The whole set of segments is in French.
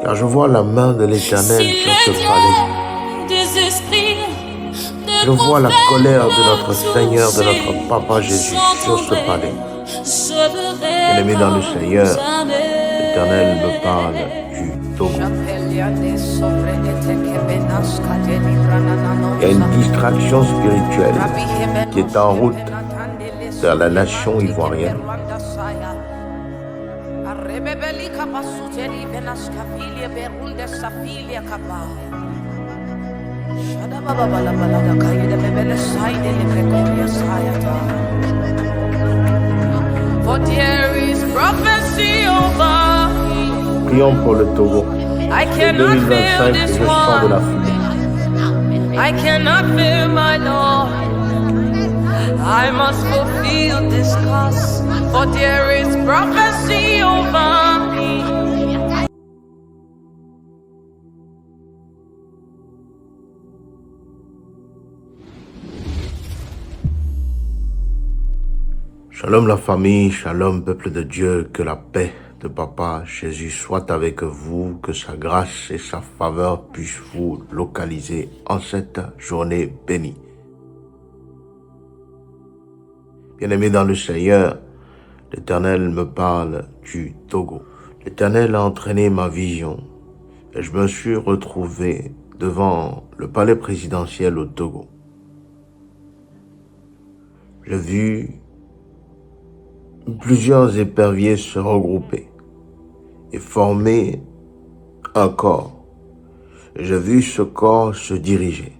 Car je vois la main de l'Éternel sur ce palais. Je vois la colère de notre Seigneur, de notre Papa Jésus sur ce palais. Bien-aimé dans le Seigneur, l'Éternel me parle du Togo. Il y a une distraction spirituelle qui est en route vers la nation ivoirienne. Prions pour le Togo. En 2025, je sens de la fumée. I cannot fear my Lord. I must fulfill this cause, for there is prophecy over me. Shalom la famille, shalom peuple de Dieu, que la paix de Papa Jésus soit avec vous, que sa grâce et sa faveur puissent vous localiser en cette journée bénie. Bien-aimé dans le Seigneur, l'Éternel me parle du Togo. L'Éternel a entraîné ma vision et je me suis retrouvé devant le palais présidentiel au Togo. J'ai vu plusieurs éperviers se regrouper et former un corps. J'ai vu ce corps se diriger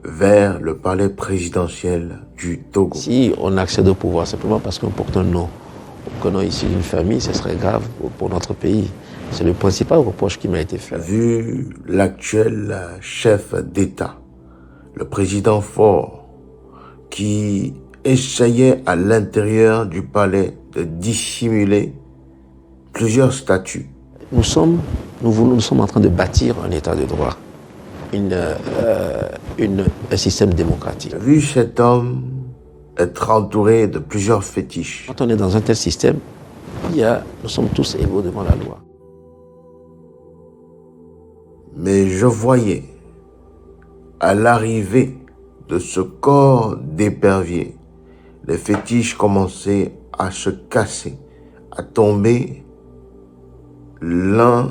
vers le palais présidentiel du Togo. Si on accède au pouvoir simplement parce qu'on porte un nom, qu'on est ici d'une famille, ce serait grave pour notre pays. C'est le principal reproche qui m'a été fait. J'ai vu l'actuel chef d'État, le président Faure, qui essayait à l'intérieur du palais de dissimuler plusieurs statues. Nous sommes en train de bâtir un état de droit, un système démocratique. J'ai vu cet homme être entouré de plusieurs fétiches. Quand on est dans un tel système, nous sommes tous égaux devant la loi. Mais je voyais à l'arrivée de ce corps d'épervier, les fétiches commençaient à se casser, à tomber l'un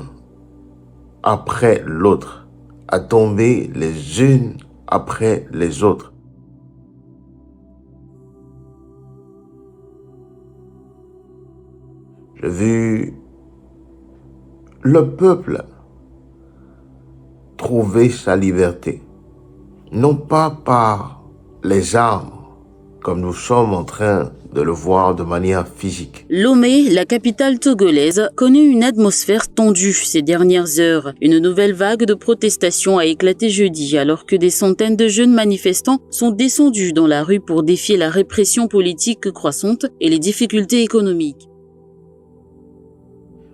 après l'autre, à tomber les unes après les autres. J'ai vu le peuple trouver sa liberté, non pas par les armes, comme nous sommes en train de le voir de manière physique. Lomé, la capitale togolaise, connaît une atmosphère tendue ces dernières heures. Une nouvelle vague de protestations a éclaté jeudi alors que des centaines de jeunes manifestants sont descendus dans la rue pour défier la répression politique croissante et les difficultés économiques.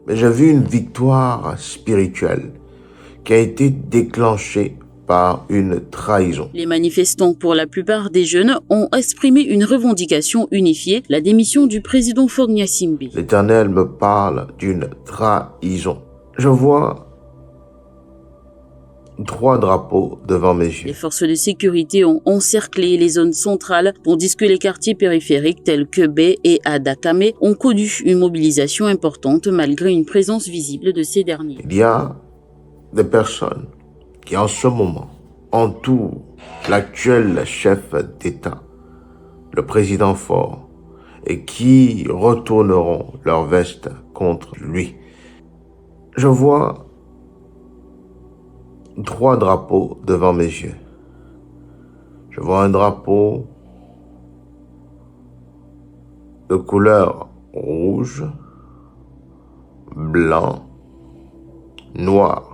Mais j'ai vu une victoire spirituelle qui a été déclenchée par une trahison. Les manifestants, pour la plupart des jeunes, ont exprimé une revendication unifiée, la démission du président Faure Gnassingbé. L'Éternel me parle d'une trahison. Je vois 3 drapeaux devant mes yeux. Les forces de sécurité ont encerclé les zones centrales, tandis que les quartiers périphériques tels que Bé et Adakame ont connu une mobilisation importante malgré une présence visible de ces derniers. Il y a des personnes qui en ce moment entourent l'actuel chef d'État, le président Faure, et qui retourneront leur veste contre lui. Je vois 3 drapeaux devant mes yeux. Je vois un drapeau de couleur rouge, blanc, noir.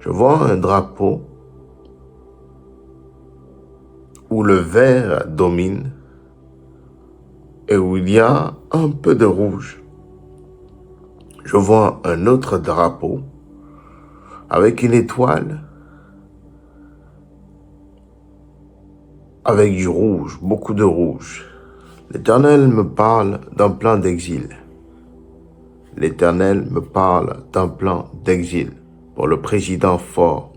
Je vois un drapeau où le vert domine et où il y a un peu de rouge. Je vois un autre drapeau avec une étoile, avec du rouge, beaucoup de rouge. L'Éternel me parle d'un plan d'exil. l'Éternel me parle d'un plan d'exil pour le président fort.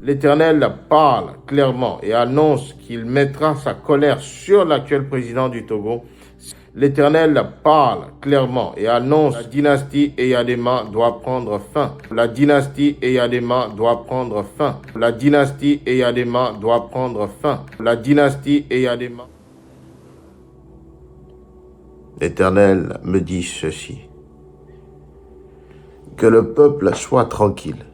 L'Éternel parle clairement et annonce qu'il mettra sa colère sur l'actuel président du Togo. L'Éternel parle clairement et annonce la dynastie Eyadema doit prendre fin. La dynastie Eyadema doit prendre fin. La dynastie Eyadema doit prendre fin. La dynastie Eyadema. L'Éternel me dit ceci. Que le peuple soit tranquille.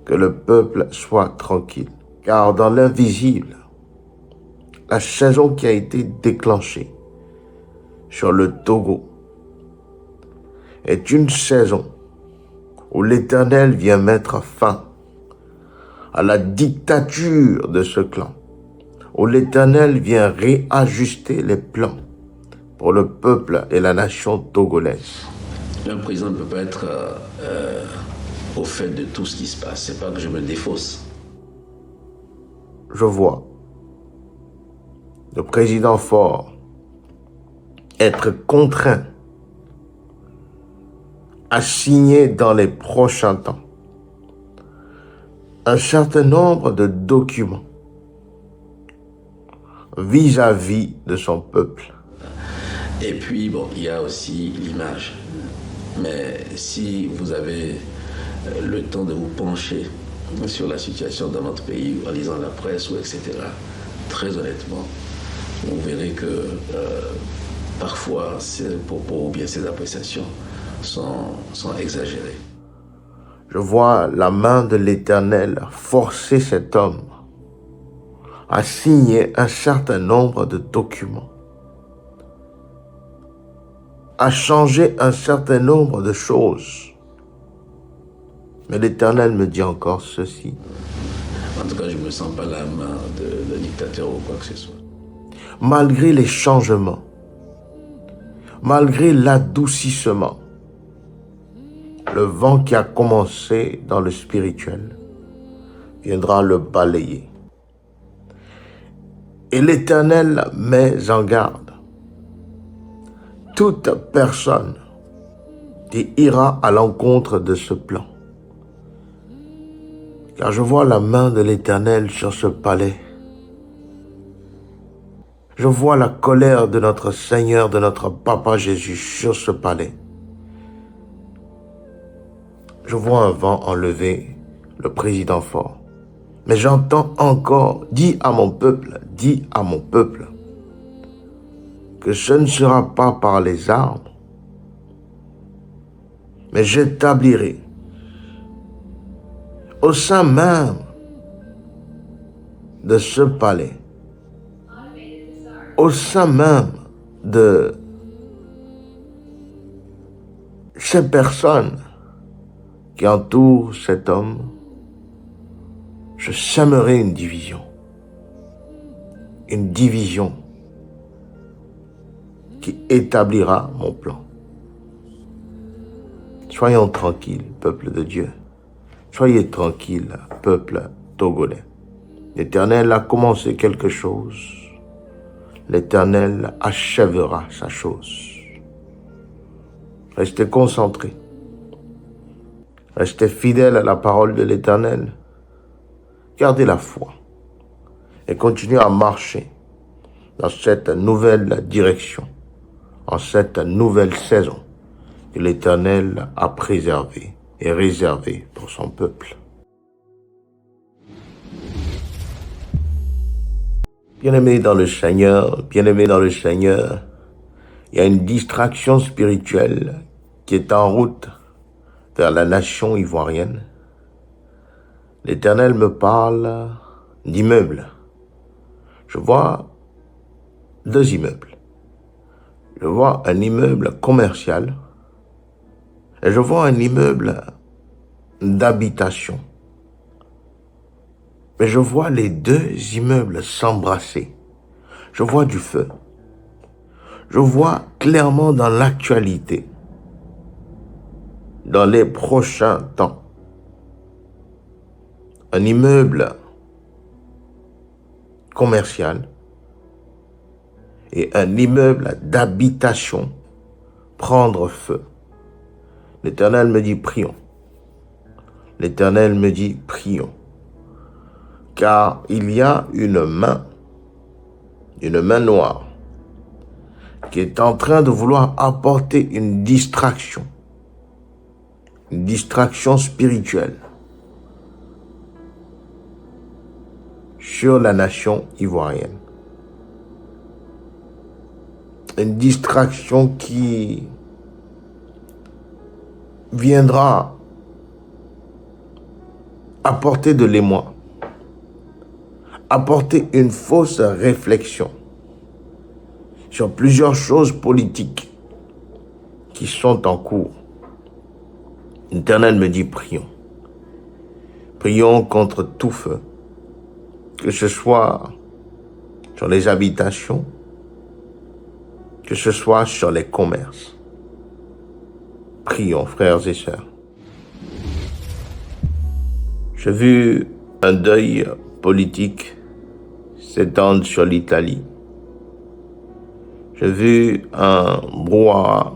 Que le peuple soit tranquille. Car dans l'invisible, la saison qui a été déclenchée sur le Togo est une saison où l'Éternel vient mettre fin à la dictature de ce clan, où l'Éternel vient réajuster les plans pour le peuple et la nation togolaise. Un président ne peut pas être au fait de tout ce qui se passe. C'est pas que je me défausse. Je vois le président fort être contraint à signer dans les prochains temps un certain nombre de documents vis-à-vis de son peuple. Et puis, bon, il y a aussi l'image. Mais si vous avez le temps de vous pencher sur la situation dans notre pays, en lisant la presse, ou etc., très honnêtement, vous verrez que parfois, ces propos ou bien ces appréciations sont exagérées. Je vois la main de l'Éternel forcer cet homme à signer un certain nombre de documents, à changer un certain nombre de choses. Mais l'Éternel me dit encore ceci. En tout cas, je ne me sens pas la main de dictateur ou quoi que ce soit. Malgré les changements, malgré l'adoucissement, le vent qui a commencé dans le spirituel viendra le balayer. Et l'Éternel met en garde toute personne qui ira à l'encontre de ce plan. Car je vois la main de l'Éternel sur ce palais. Je vois la colère de notre Seigneur, de notre Papa Jésus sur ce palais. Je vois un vent enlever le président fort. Mais j'entends encore, dis à mon peuple, que ce ne sera pas par les armes, mais j'établirai au sein même de ce palais, au sein même de ces personnes qui entourent cet homme, je sèmerai une division qui établira mon plan. Soyons tranquilles, peuple de Dieu. Soyez tranquilles, peuple togolais. L'Éternel a commencé quelque chose. L'Éternel achèvera sa chose. Restez concentrés. Restez fidèles à la parole de l'Éternel. Gardez la foi et continuez à marcher dans cette nouvelle direction, en cette nouvelle saison que l'Éternel a préservée et réservée pour son peuple. Bien-aimés dans le Seigneur, il y a une distraction spirituelle qui est en route vers la nation ivoirienne. L'Éternel me parle d'immeubles. Je vois 2 immeubles. Je vois un immeuble commercial et je vois un immeuble d'habitation. Mais je vois les 2 immeubles s'embrasser. Je vois du feu. Je vois clairement dans l'actualité, dans les prochains temps, un immeuble commercial et un immeuble d'habitation prendre feu. L'Éternel me dit, prions. L'Éternel me dit, prions. Car il y a une main noire, qui est en train de vouloir apporter une distraction spirituelle sur la nation ivoirienne. Une distraction qui viendra apporter de l'émoi, apporter une fausse réflexion sur plusieurs choses politiques qui sont en cours. L'Éternel me dit, prions. Prions contre tout feu, que ce soit sur les habitations, que ce soit sur les commerces. Prions, frères et sœurs. J'ai vu un deuil politique s'étendre sur l'Italie. J'ai vu un brouhaha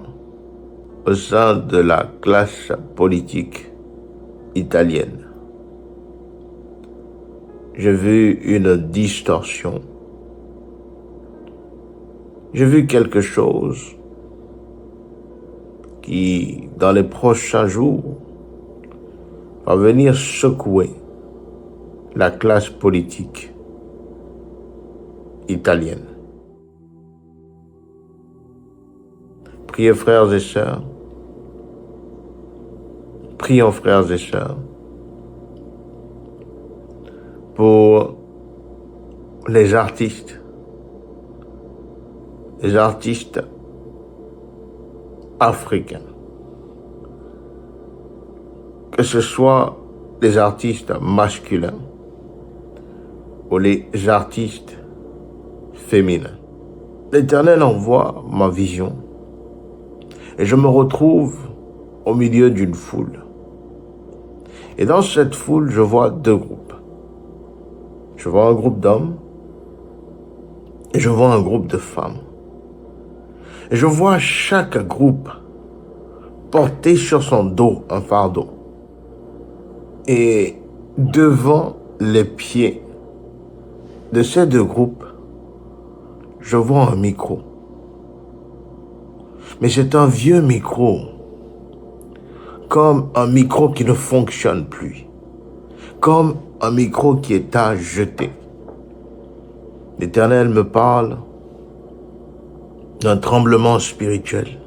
au sein de la classe politique italienne. J'ai vu une distorsion. J'ai vu quelque chose qui, dans les prochains jours, va venir secouer la classe politique italienne. Priez, frères et sœurs. Prions, frères et sœurs, pour les artistes africains. Que ce soit les artistes masculins ou les artistes féminins. L'Éternel envoie ma vision et je me retrouve au milieu d'une foule. Et dans cette foule, je vois deux groupes. Je vois un groupe d'hommes et je vois un groupe de femmes. Et je vois chaque groupe porter sur son dos un fardeau. Et devant les pieds de ces deux groupes, je vois un micro. Mais c'est un vieux micro, comme un micro qui ne fonctionne plus, comme un micro qui est à jeter. L'Éternel me parle d'un tremblement spirituel,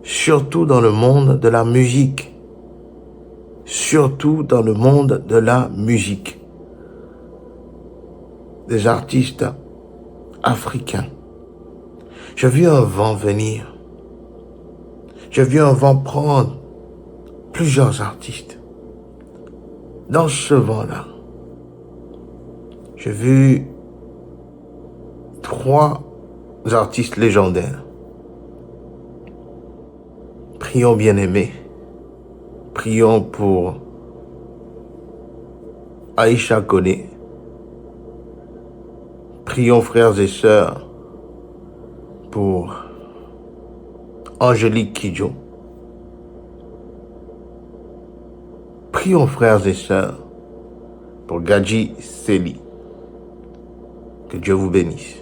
surtout dans le monde de la musique, surtout dans le monde de la musique, des artistes africains. J'ai vu un vent venir. J'ai vu un vent prendre plusieurs artistes. Dans ce vent-là, j'ai vu 3 artistes légendaires. Prions, bien-aimés. Prions pour Aïcha Koné. Prions, frères et sœurs, pour Angélique Kidjo. Prions, frères et sœurs, pour Gadji Seli. Que Dieu vous bénisse.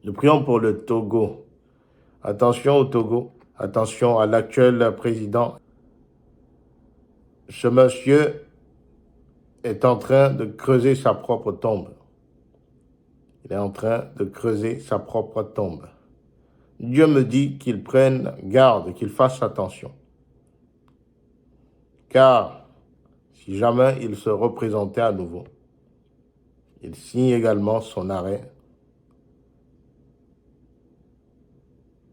Nous prions pour le Togo. Attention au Togo. Attention à l'actuel président. Ce monsieur est en train de creuser sa propre tombe. Il est en train de creuser sa propre tombe. Dieu me dit qu'il prenne garde, qu'il fasse attention. Car si jamais il se représentait à nouveau, il signe également son arrêt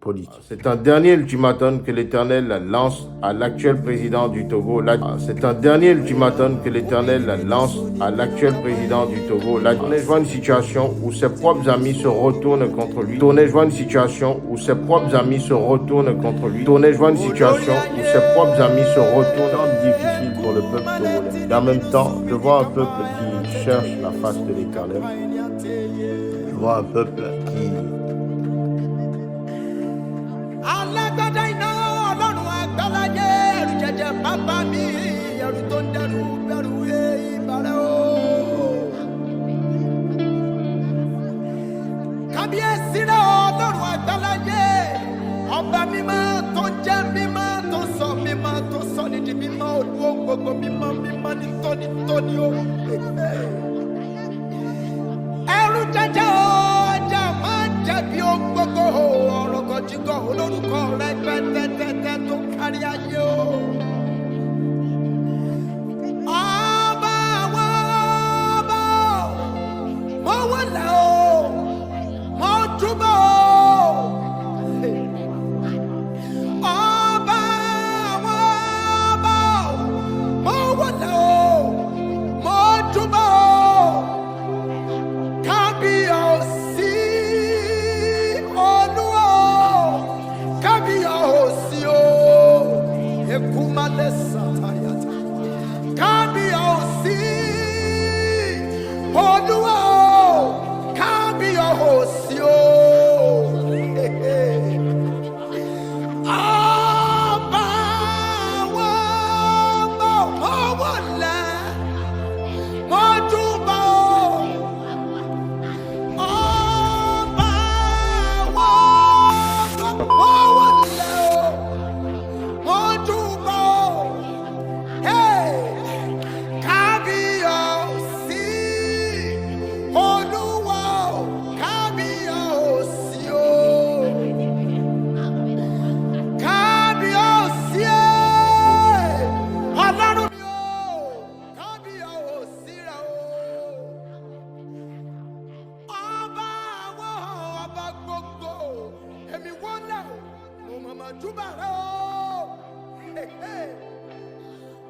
politique. C'est un dernier ultimatum que l'Éternel lance à l'actuel président du Togo. C'est un dernier ultimatum que l'Éternel lance à l'actuel président du Togo. On est devant une situation où ses propres amis se retournent contre lui. On est devant une situation où ses propres amis se retournent contre lui. On est devant une situation où ses propres amis se retournent. Difficile pour le peuple togolais. Et en même temps, je vois un peuple qui cherche la face de l'Éternel. voir un peuple qui...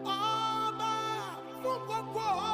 Ọba fún gbogbo